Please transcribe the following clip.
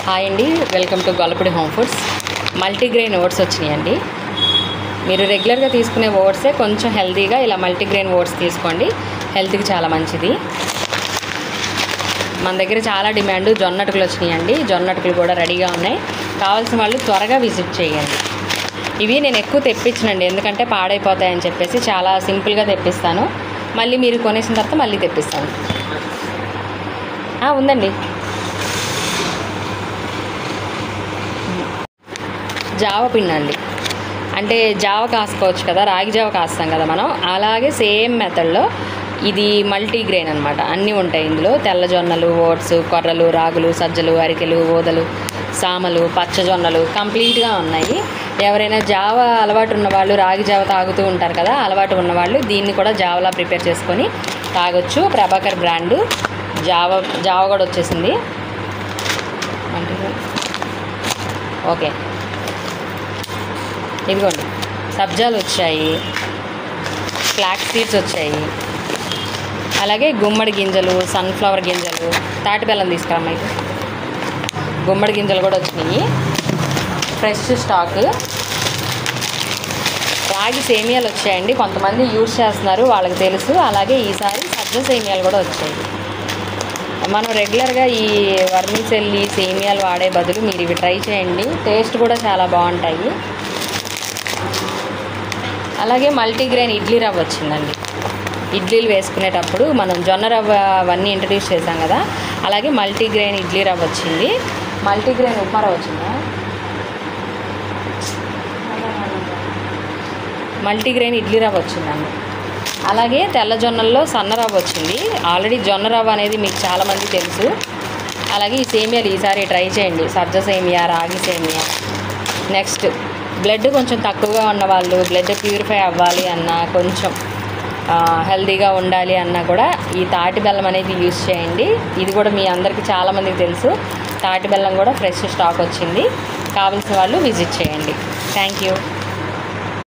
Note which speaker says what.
Speaker 1: Hi అండి, welcome to Gollapudi home foods. Multigrain oats వచ్చినాయండి. మీరు రెగ్యులర్గా తీసుకునే ఓట్సే కొంచెం హెల్తీగా ఇలా మల్టీగ్రెయిన్ ఓట్స్ తీసుకోండి, హెల్త్కి చాలా మంచిది. మన దగ్గర చాలా డిమాండ్ జొన్నటుకులు వచ్చినాయండి. జొన్నటుకులు కూడా రెడీగా ఉన్నాయి. కావాల్సిన వాళ్ళు త్వరగా విజిట్ చేయండి. ఇవి నేను ఎక్కువ తెప్పించనండి, ఎందుకంటే పాడైపోతాయని చెప్పేసి చాలా సింపుల్గా తెప్పిస్తాను. మళ్ళీ మీరు కొనేసిన తర్వాత మళ్ళీ తెప్పిస్తాను. ఉందండి. జావ పిండి అండి, అంటే జావ కాసుకోవచ్చు కదా, రాగి జావ కాస్తాం కదా మనం, అలాగే సేమ్ మెథడ్లో ఇది మల్టీగ్రెయిన్ అనమాట. అన్నీ ఉంటాయి ఇందులో. తెల్ల జొన్నలు, ఓట్స్, కొర్రలు, రాగులు, సజ్జలు, అరికెలు, ఓదలు, సామలు, పచ్చజొన్నలు కంప్లీట్గా ఉన్నాయి. ఎవరైనా జావ అలవాటు ఉన్నవాళ్ళు, రాగి జావ తాగుతూ ఉంటారు కదా, అలవాటు ఉన్నవాళ్ళు దీన్ని కూడా జావలా ప్రిపేర్ చేసుకొని తాగొచ్చు. ప్రభాకర్ బ్రాండు జావ కూడా వచ్చేసింది. ఓకే, ఇదిగోండి సబ్జాలు వచ్చాయి, ఫ్లాక్స్ సీడ్స్ వచ్చాయి, అలాగే గుమ్మడి గింజలు, సన్ఫ్లవర్ గింజలు, తాటి బెల్లం తీసుకురమ్మా. గుమ్మడి గింజలు కూడా వచ్చినాయి, ఫ్రెష్ స్టాక్. రాగి సేమియాలు వచ్చాయండి, కొంతమంది యూజ్ చేస్తున్నారు, వాళ్ళకి తెలుసు. అలాగే ఈసారి సజ్జ సేమియాలు కూడా వచ్చాయి. మనం రెగ్యులర్గా ఈ వర్మిసెల్లి సేమియాలు వాడే బదులు మీరు ఇవి ట్రై చేయండి, టేస్ట్ కూడా చాలా బాగుంటాయి. అలాగే మల్టీగ్రెయిన్ ఇడ్లీ రవ్వ వచ్చిందండి. ఇడ్లీలు వేసుకునేటప్పుడు మనం జొన్న రవ్వ అవన్నీ ఇంట్రడ్యూస్ చేసాం కదా, అలాగే మల్టీగ్రెయిన్ ఇడ్లీ రవ్వ వచ్చింది. మల్టీగ్రెయిన్ ఉప్మా రవ్వ వచ్చిందా? మల్టీగ్రెయిన్ ఇడ్లీ రవ్వ వచ్చిందండి. అలాగే తెల్ల జొన్నల్లో సన్న రవ్వ వచ్చింది. ఆల్రెడీ జొన్న రవ్వ అనేది మీకు చాలామంది తెలుసు. అలాగే ఈ సేమియాలు ఈసారి ట్రై చేయండి, సజ్జ సేమియా, రాగి సేమియా. నెక్స్ట్ బ్లడ్ కొంచెం తక్కువగా ఉన్నవాళ్ళు, బ్లడ్ ప్యూరిఫై అవ్వాలి అన్నా, కొంచెం హెల్తీగా ఉండాలి అన్నా కూడా ఈ తాటి బెల్లం అనేది యూజ్ చేయండి. ఇది కూడా మీ అందరికీ చాలామందికి తెలుసు. తాటి బెల్లం కూడా ఫ్రెష్ స్టాక్ వచ్చింది. కావాల్సిన వాళ్ళు విజిట్ చేయండి. Thank you.